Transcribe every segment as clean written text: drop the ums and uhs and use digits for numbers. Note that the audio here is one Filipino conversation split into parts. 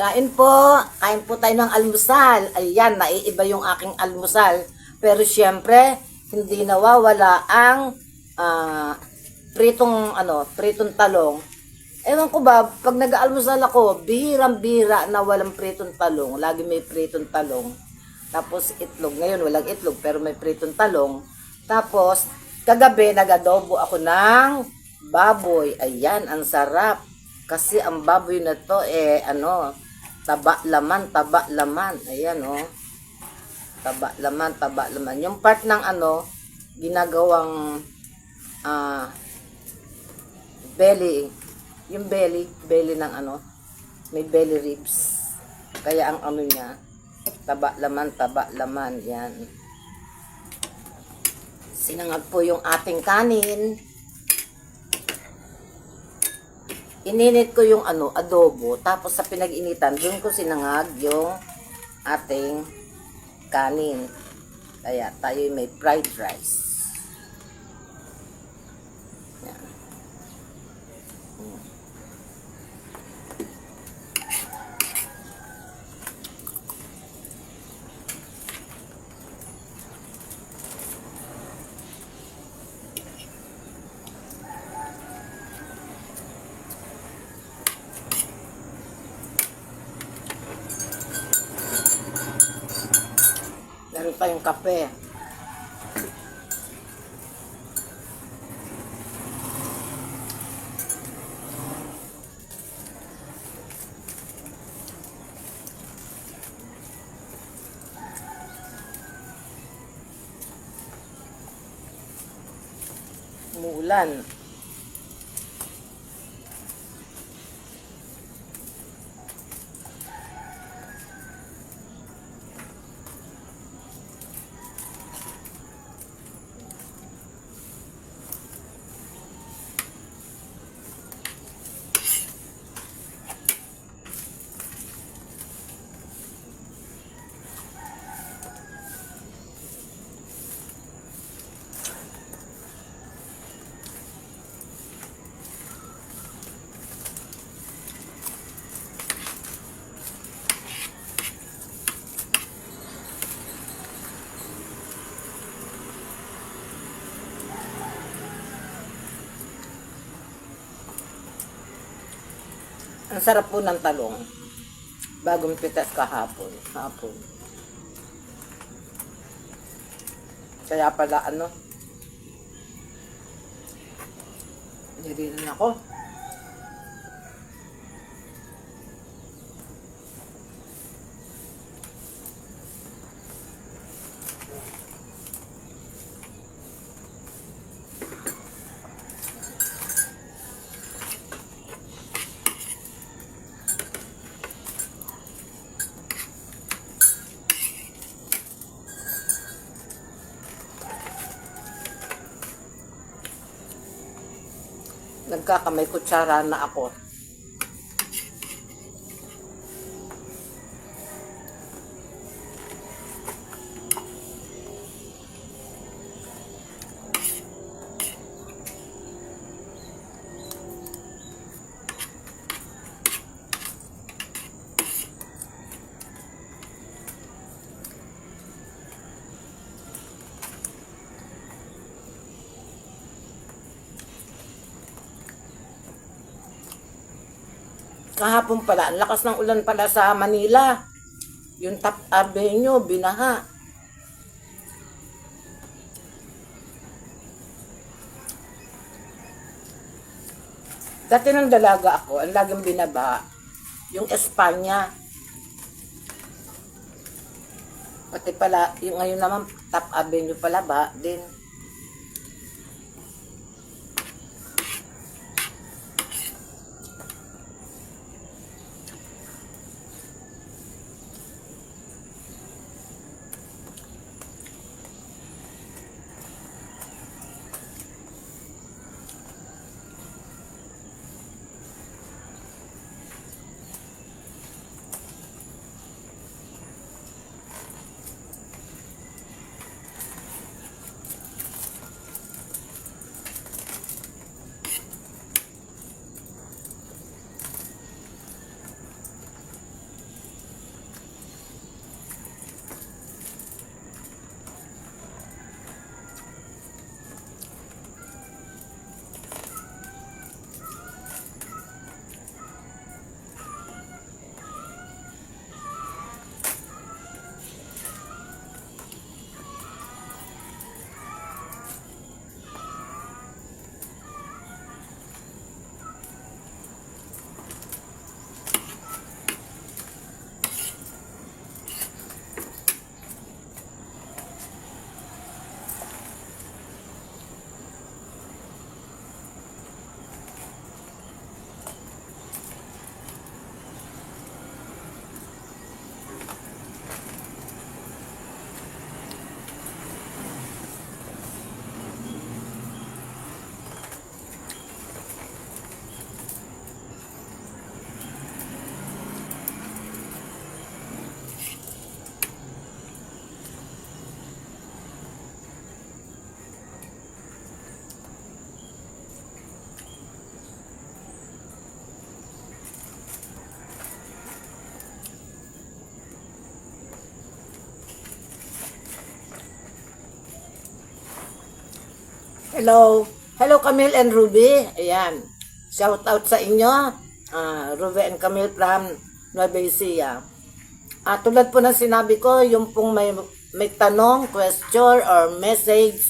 Kain po tayo ng almusal. Ayan, naiiba yung aking almusal. Pero syempre, hindi nawawala ang pritong talong. Ewan ko ba, pag nag-aalmusal ako, bihirang-bihira na walang pritong talong. Lagi may pritong talong. Tapos itlog. Ngayon walang itlog, pero may pritong talong. Tapos, kagabi nag-adobo ako ng baboy. Ayan, ang sarap. Kasi ang baboy na to, taba laman. Ayan, oh. Taba laman. Yung part ng ginagawang belly. Yung belly ng may belly ribs. Kaya ang niya, taba laman. Yan. Sinangag po yung ating kanin. Ininit ko yung adobo, tapos sa pinag-initan, doon ko sinangag yung ating kanin. Kaya tayo may fried rice. Yan. Meron tayong kape. Umuulan. Ang sarap po ng talong. Bagong pitas kahapon. Kaya pala hindi rin ako. Nagkakamay kutsara na ako. Kahapon pala, ang lakas ng ulan pala sa Manila. Yung Top Avenue, binaha. Dati nang dalaga ako, ang laging binaba, yung Espanya. Pati pala, yung ngayon naman, Top Avenue pala ba, din. Hello. Hello, Camille and Ruby. Ayan. Shout out sa inyo. Ruby and Camille from Nueva Ecija. Tulad po ng sinabi ko, yung pong may tanong, question, or message,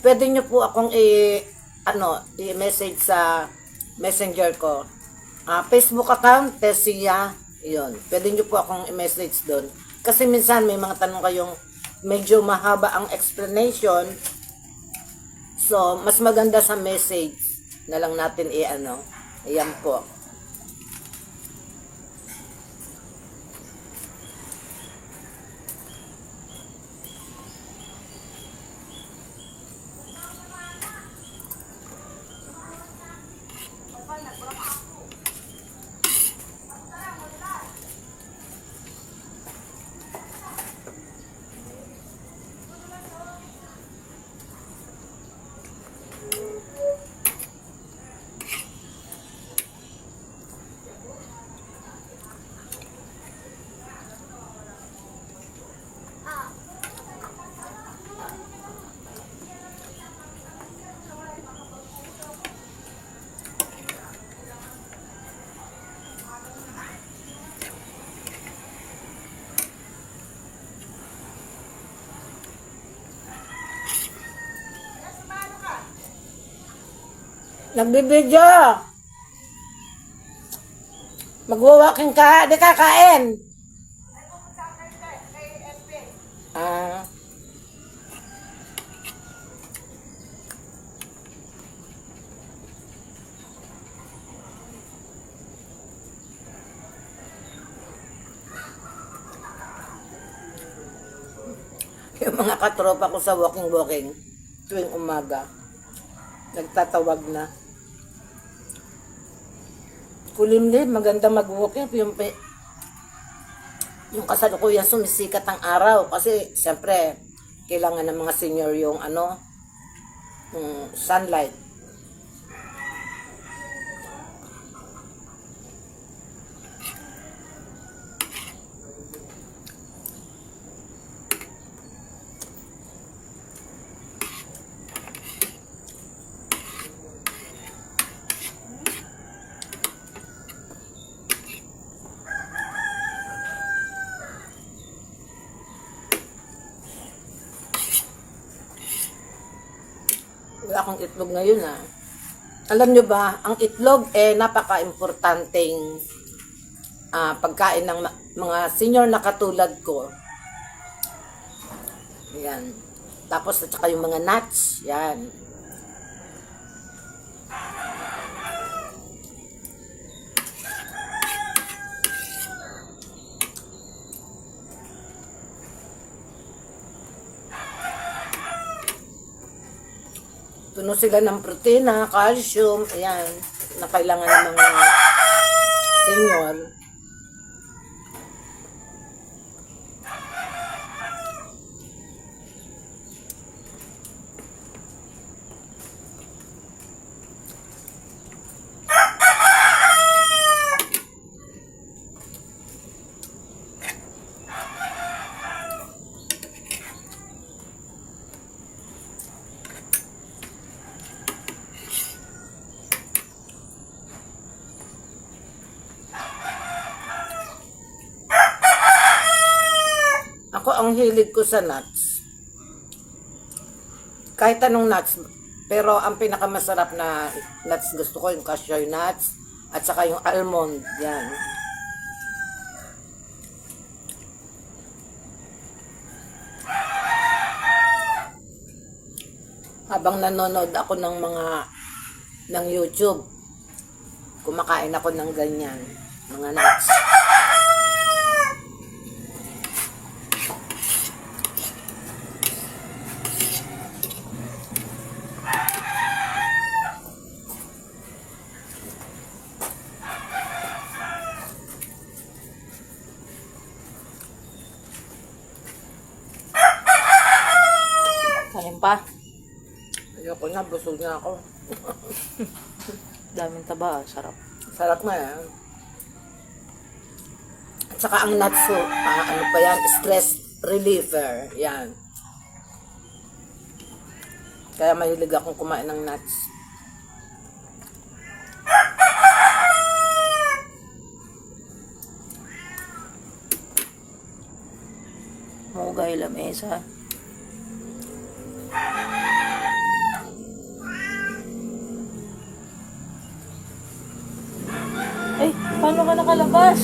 pwede nyo po akong i-message sa messenger ko. Facebook account, Tessia, yun. Pwede nyo po akong i-message doon. Kasi minsan may mga tanong kayong medyo mahaba ang explanation. So, mas maganda sa message na lang natin ayan po. Nagbibidyo. Magwa-walking ka, di kakain. Yung mga katropa ko sa walking tuwing umaga, nagtatawag na. Kulimlim, maganda mag-walking. Yung kasalukuyan sumisikat ang araw. Kasi, siyempre, kailangan ng mga senior yung sunlight. Wala akong itlog ngayon Alam nyo ba, ang itlog napaka-importanting pagkain ng mga senior na katulad ko. Yan. Tapos at saka yung mga nuts, yan. Puno sila ng protina, calcium, ayan, na kailangan ng mga senior. Ako, ang hilig ko sa nuts. Kahit anong nuts. Pero ang pinakamasarap na nuts gusto ko yung cashew nuts at saka yung almond. Yan. Habang nanonood ako ng YouTube, kumakain ako ng ganyan. Mga nuts. Kain pa. Ayoko na, busog na ako. Daming taba, sarap. Sarap nga yan. At saka ang nuts ano pa yan, stress reliever. Yan. Kaya mahilig akong kumain ng nuts. Hugay lamesa. Ay, paano ka nakalabas?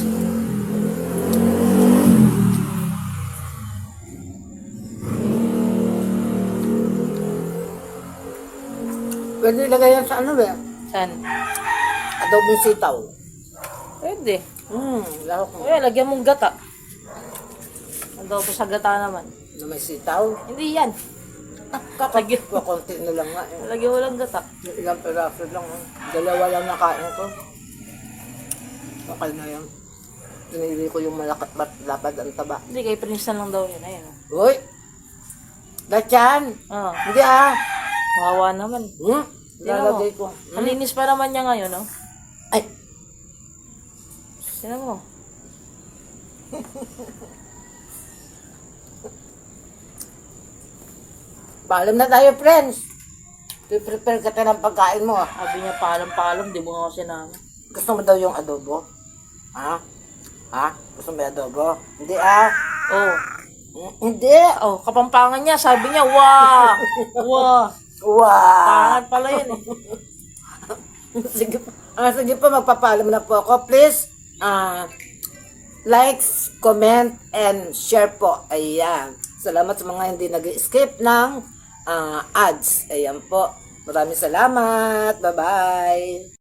Pwede ilagay yan sa ano ba? Saan? Adobong sitaw. Pwede. Laro ko. Kaya, lagyan mong gata. Adobo sa gata naman. Na may sitaw. Hindi yan. Kakapit ko, konti na lang nga. Lagyan mo lang gata. Yung ilang peraso lang. Dalawa lang nakain ko. Okay na yan. Pinili ko yung malakat lapad ang taba. Hindi, kay Prince na lang daw yun. Ayun. Uy! Dachan! Oh. Hindi ah! Wawa naman. Lalagay ko. Malinis pa naman niya ngayon, no? Ay! Sino mo? Paalam na tayo, friends. I-prepare ka tayo ng pagkain mo. Sabi niya, paalam-paalam, di mo nga ako sinama. Gusto mo daw yung adobo? Ha? Ha? Gusto mo yung adobo? Hindi ah. Oh. Hindi. Oh, kapampangan niya, sabi niya, wah! Wah! Wow. Pangat pala yun eh. Sige pa. Sige pa, magpapaalam na po ako. Please, likes, comment, and share po. Ayan. Salamat sa mga hindi nag-skip ng ads. Ayan po. Maraming salamat. Bye-bye.